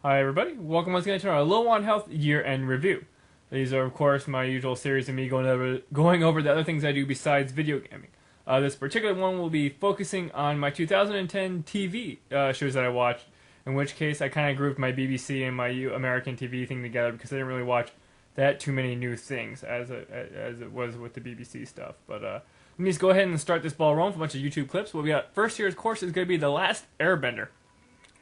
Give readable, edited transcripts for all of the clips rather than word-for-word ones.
Hi everybody, welcome once again to our Low on Health Year-End Review. These are of course my usual series of me going over the other things I do besides video gaming. This particular one will be focusing on my 2010 TV shows that I watched, in which case I kind of grouped my BBC and my American TV thing together because I didn't really watch that too many new things as it was with the BBC stuff. But let me just go ahead and start this ball rolling for a bunch of YouTube clips. What we got first here, of course, is going to be The Last Airbender,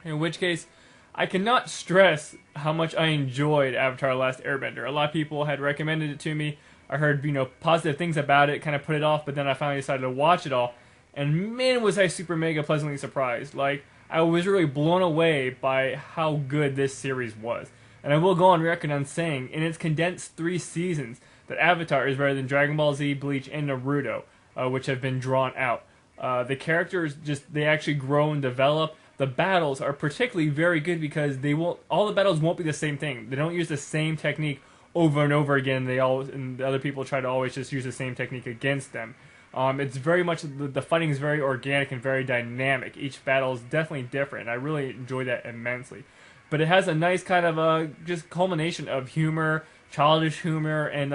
in which case I cannot stress how much I enjoyed Avatar: Last Airbender. A lot of people had recommended it to me. I heard, positive things about it, kind of put it off, but then I finally decided to watch it all. And man, was I super mega pleasantly surprised. Like, I was really blown away by how good this series was. And I will go on record on saying, in its condensed 3 seasons, that Avatar is better than Dragon Ball Z, Bleach, and Naruto, which have been drawn out. The characters they actually grow and develop. The battles are particularly very good because all the battles won't be the same thing. They don't use the same technique over and over again. And the other people try to always just use the same technique against them. It's very much, the fighting is very organic and very dynamic. Each battle is definitely different. I really enjoy that immensely. But it has a nice kind of just culmination of humor, childish humor, and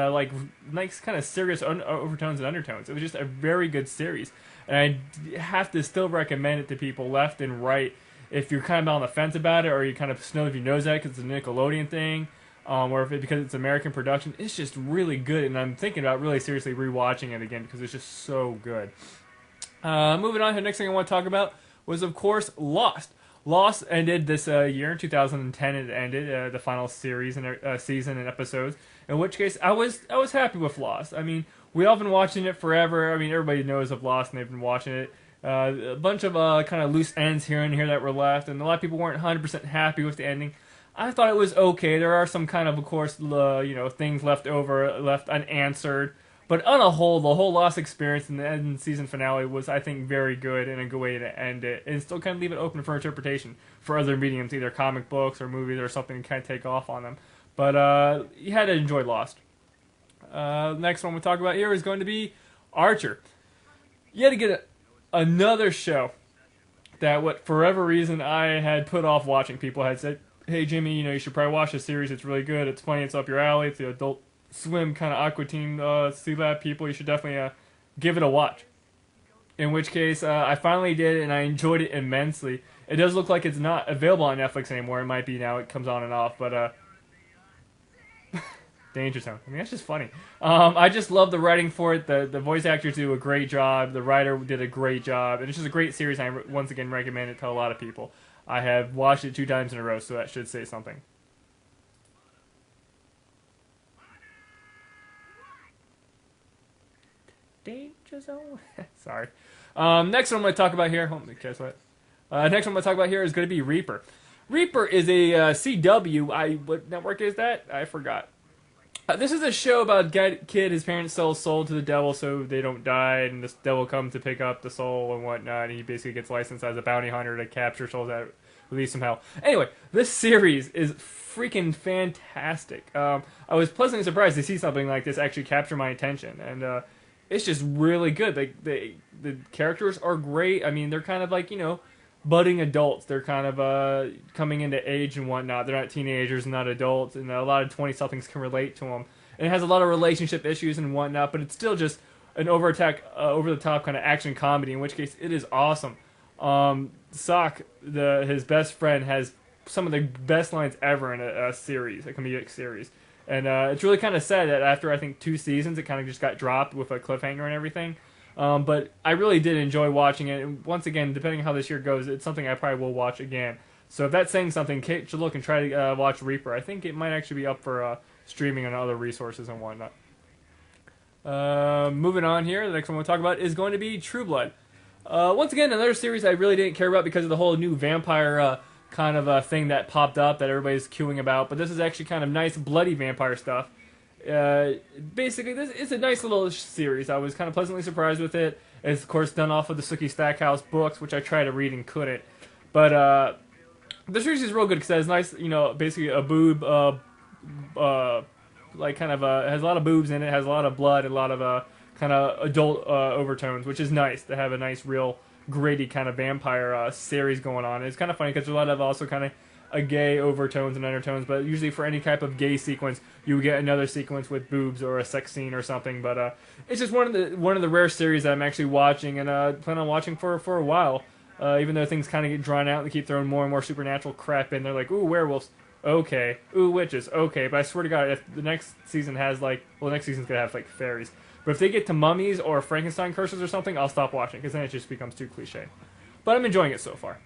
nice kind of serious overtones and undertones. It was just a very good series, and I have to still recommend it to people left and right if you're kind of on the fence about it, or you kind of know if you know that because it's a Nickelodeon thing, or if because it's American production. It's just really good, and I'm thinking about really seriously rewatching it again because it's just so good. Moving on to the next thing I want to talk about was, of course, Lost. Lost ended this year in 2010. It ended the final series and season and episodes. In which case, I was happy with Lost. I mean, we all been watching it forever. I mean, everybody knows of Lost and they've been watching it. A bunch of kind of loose ends here and here that were left, and a lot of people weren't 100% happy with the ending. I thought it was okay. There are some kind of course, things left over, left unanswered. But on a whole, the whole Lost experience in the end season finale was, I think, very good and a good way to end it. And still kind of leave it open for interpretation for other mediums, either comic books or movies or something to kind of take off on them. But you had to enjoy Lost. Next one we'll talk about here is going to be Archer. You had to get another show that, for whatever reason, I had put off watching. People had said, hey, Jimmy, you should probably watch this series. It's really good. It's funny. It's up your alley. It's the adult swim kind of Aqua Teen Sea Lab people. You should definitely give it a watch. In which case, I finally did, and I enjoyed it immensely. It does look like it's not available on Netflix anymore. It might be now. It comes on and off, but Danger Zone. I mean, that's just funny. I just love the writing for it. The voice actors do a great job. The writer did a great job. And it's just a great series. I once again recommend it to a lot of people. I have watched it 2 times in a row, so that should say something. Danger Zone. Sorry. Next one I'm going to talk about here. Hold on, guess what? Next one I'm going to talk about here is going to be Reaper. Reaper is a CW. What network is that? I forgot. This is a show about a kid. His parents sell his soul to the devil so they don't die, and this devil comes to pick up the soul and whatnot. And he basically gets licensed as a bounty hunter to capture souls that release from hell. Anyway, this series is freaking fantastic. I was pleasantly surprised to see something like this actually capture my attention, and it's just really good. The characters are great. I mean, they're kind of like, budding adults. They're kind of coming into age and whatnot. They're not teenagers, not adults, and a lot of 20-somethings can relate to them. And it has a lot of relationship issues and whatnot, but it's still just an over-the-top kind of action comedy, in which case it is awesome. Sock, his best friend, has some of the best lines ever in a series, a comedic series. And it's really kind of sad that after, I think, 2 seasons, it kind of just got dropped with a cliffhanger and everything. But I really did enjoy watching it. And once again, depending on how this year goes, it's something I probably will watch again. So if that's saying something, Kate should look and try to watch Reaper. I think it might actually be up for streaming on other resources and whatnot. Moving on here, the next one we'll talk about is going to be True Blood. Once again, another series I really didn't care about because of the whole new vampire kind of thing that popped up that everybody's queuing about. But this is actually kind of nice, bloody vampire stuff. Basically, this is a nice little series. I was kind of pleasantly surprised with it. It's, of course, done off of the Sookie Stackhouse books, which I tried to read and couldn't. But the series is real good because it has nice, basically a boob, has a lot of boobs in it, has a lot of blood, a lot of kind of adult overtones, which is nice to have a nice, real, gritty kind of vampire series going on. It's kind of funny because there's a lot of also kind of a gay overtones and undertones, but usually for any type of gay sequence, you get another sequence with boobs or a sex scene or something. But it's just one of the rare series that I'm actually watching and plan on watching for a while. Even though things kind of get drawn out and they keep throwing more and more supernatural crap in, they're like, ooh, werewolves, okay, ooh, witches, okay. But I swear to God, if the next season has the next season's gonna have like fairies. But if they get to mummies or Frankenstein curses or something, I'll stop watching because then it just becomes too cliche. But I'm enjoying it so far.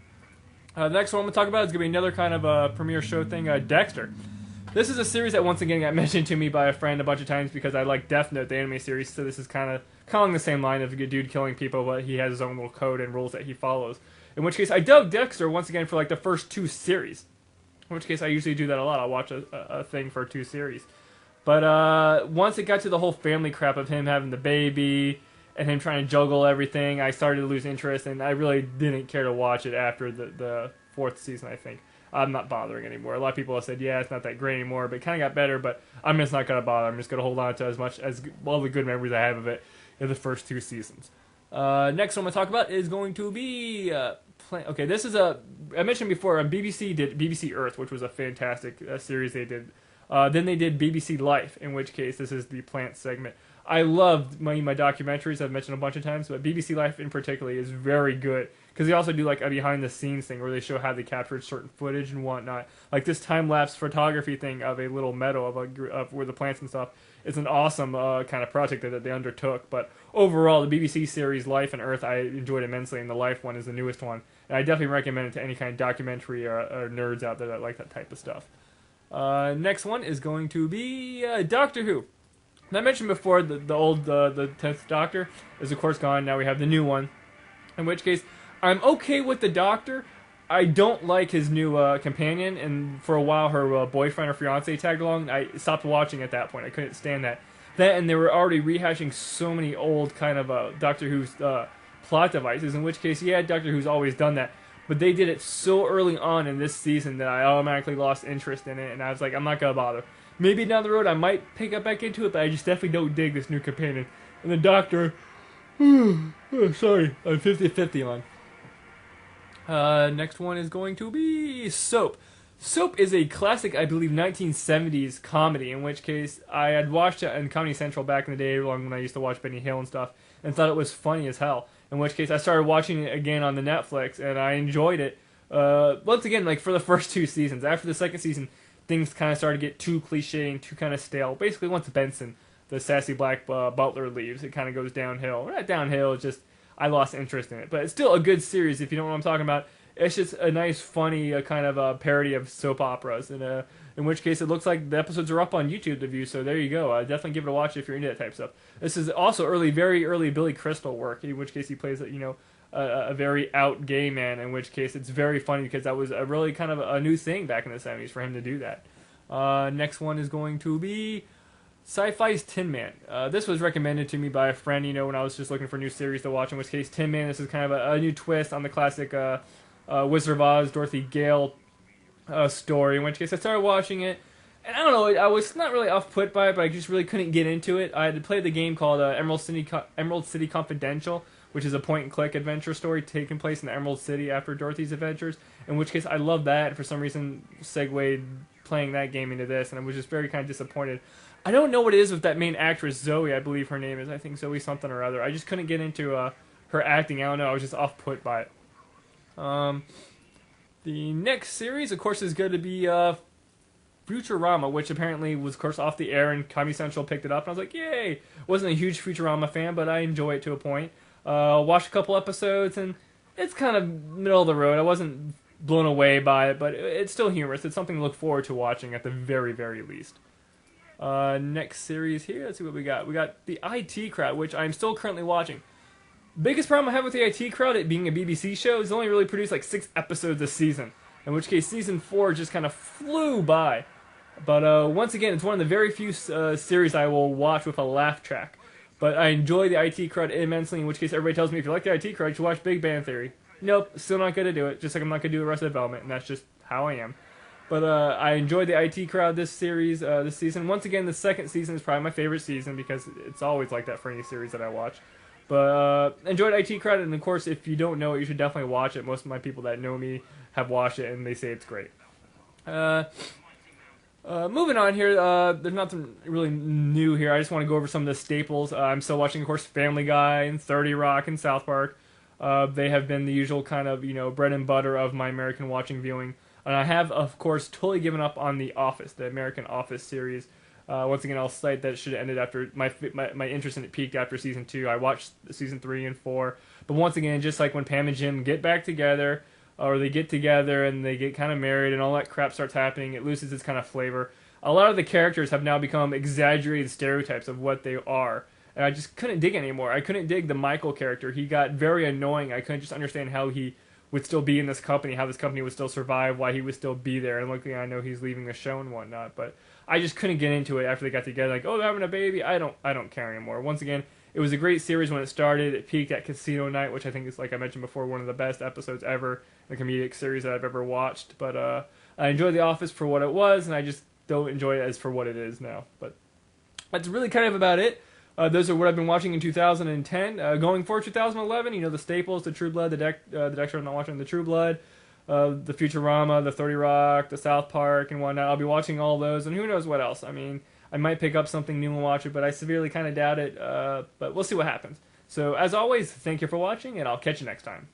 The next one I'm going to talk about is going to be another kind of a premiere show thing, Dexter. This is a series that once again got mentioned to me by a friend a bunch of times because I like Death Note, the anime series, so this is kind of along the same line of a good dude killing people, but he has his own little code and rules that he follows. In which case, I dug Dexter once again for like the first 2 series. In which case, I usually do that a lot. I'll watch a thing for 2 series. But once it got to the whole family crap of him having the baby and him trying to juggle everything, I started to lose interest, and I really didn't care to watch it after the 4th season, I think. I'm not bothering anymore. A lot of people have said, yeah, it's not that great anymore, but it kind of got better, but I'm just not going to bother. I'm just going to hold on to as much as all the good memories I have of it in the first 2 seasons. Next one I'm going to talk about is going to be... okay, this is I mentioned before, BBC did BBC Earth, which was a fantastic series they did. Then they did BBC Life, in which case this is the plant segment. I loved my documentaries I've mentioned a bunch of times, but BBC Life in particular is very good because they also do like a behind the scenes thing where they show how they captured certain footage and whatnot. Like this time lapse photography thing of a little meadow of where the plants and stuff. It's an awesome kind of project that they undertook. But overall, the BBC series Life and Earth I enjoyed immensely, and the Life one is the newest one. And I definitely recommend it to any kind of documentary or nerds out there that like that type of stuff. Next one is going to be Doctor Who. And I mentioned before the old the 10th Doctor is of course gone. Now we have the new one. In which case, I'm okay with the Doctor. I don't like his new companion, and for a while her boyfriend or fiance tagged along. I stopped watching at that point. I couldn't stand that. And they were already rehashing so many old kind of Doctor Who's plot devices. In which case, yeah, Doctor Who's always done that. But they did it so early on in this season that I automatically lost interest in it, and I was like, I'm not gonna bother. Maybe down the road I might pick up back into it, but I just definitely don't dig this new companion. And the Doctor, sorry, I'm 50-50 on. Next one is going to be Soap. Soap is a classic, I believe, 1970s comedy, in which case I had watched it on Comedy Central back in the day, when I used to watch Benny Hill and stuff, and thought it was funny as hell. In which case I started watching it again on the Netflix, and I enjoyed it. Once again, like for the first 2 seasons. After the second season, things kind of started to get too cliche and too kind of stale. Basically, once Benson, the sassy black butler, leaves, it kind of goes downhill. Not downhill, it's just I lost interest in it. But it's still a good series if you don't know what I'm talking about. It's just a nice, funny kind of parody of soap operas. And in which case, it looks like the episodes are up on YouTube to view, so there you go. Definitely give it a watch if you're into that type of stuff. This is also very early Billy Crystal work, in which case he plays, a very out gay man, in which case it's very funny because that was a really kind of a new thing back in the 70s for him to do that. Next one is going to be Sci-Fi's Tin Man. This was recommended to me by a friend, when I was just looking for new series to watch, in which case Tin Man, this is kind of a new twist on the classic Wizard of Oz, Dorothy Gale story, in which case I started watching it, and I don't know, I was not really off-put by it, but I just really couldn't get into it. I had to play the game called Emerald City Confidential, which is a point-and-click adventure story taking place in the Emerald City after Dorothy's adventures, in which case I love that, and for some reason segued playing that game into this, and I was just very kind of disappointed. I don't know what it is with that main actress, Zoe, I believe her name is. I think Zoe something or other. I just couldn't get into her acting. I don't know, I was just off-put by it. The next series, of course, is going to be Futurama, which apparently was, of course, off the air, and Comedy Central picked it up, and I was like, yay! Wasn't a huge Futurama fan, but I enjoy it to a point. Watched a couple episodes, and it's kind of middle of the road. I wasn't blown away by it, but it's still humorous. It's something to look forward to watching at the very least. Next series here, let's see what we got. We got the IT Crowd, which I'm still currently watching. Biggest problem I have with the IT Crowd, it being a BBC show, is only really produced like 6 episodes this season. In which case, season 4 just kind of flew by. But once again, it's one of the very few series I will watch with a laugh track. But I enjoy the IT Crowd immensely, in which case everybody tells me, if you like the IT Crowd, you should watch Big Bang Theory. Nope, still not going to do it, just like I'm not going to do Arrested Development, and that's just how I am. But I enjoyed the IT Crowd this series, this season. Once again, the second season is probably my favorite season, because it's always like that for any series that I watch. But enjoyed IT Crowd, and of course, if you don't know it, you should definitely watch it. Most of my people that know me have watched it, and they say it's great. Moving on here, there's nothing really new here. I just want to go over some of the staples. I'm still watching, of course, Family Guy and 30 Rock and South Park. They have been the usual kind of, bread and butter of my American watching viewing. And I have, of course, totally given up on The Office, the American Office series. Once again, I'll cite that it should have ended after my interest in it peaked after season 2. I watched season 3 and 4. But once again, just like when Pam and Jim get back together, or they get together and they get kind of married and all that crap starts happening, it loses its kind of flavor. A lot of the characters have now become exaggerated stereotypes of what they are. And I just couldn't dig anymore. I couldn't dig the Michael character. He got very annoying. I couldn't just understand how he would still be in this company, how this company would still survive, why he would still be there. And luckily I know he's leaving the show and whatnot. But I just couldn't get into it after they got together. Like, oh, they're having a baby. I don't care anymore. Once again, it was a great series when it started. It peaked at Casino Night, which I think is, like I mentioned before, one of the best episodes ever, the comedic series that I've ever watched. But I enjoyed The Office for what it was, and I just don't enjoy it as for what it is now. But that's really kind of about it. Those are what I've been watching in 2010. Going for 2011, the staples, the True Blood, the Dexter I'm not watching, the True Blood, the Futurama, the 30 Rock, the South Park, and whatnot. I'll be watching all those, and who knows what else. I mean, I might pick up something new and watch it, but I severely kind of doubt it. But we'll see what happens. So, as always, thank you for watching, and I'll catch you next time.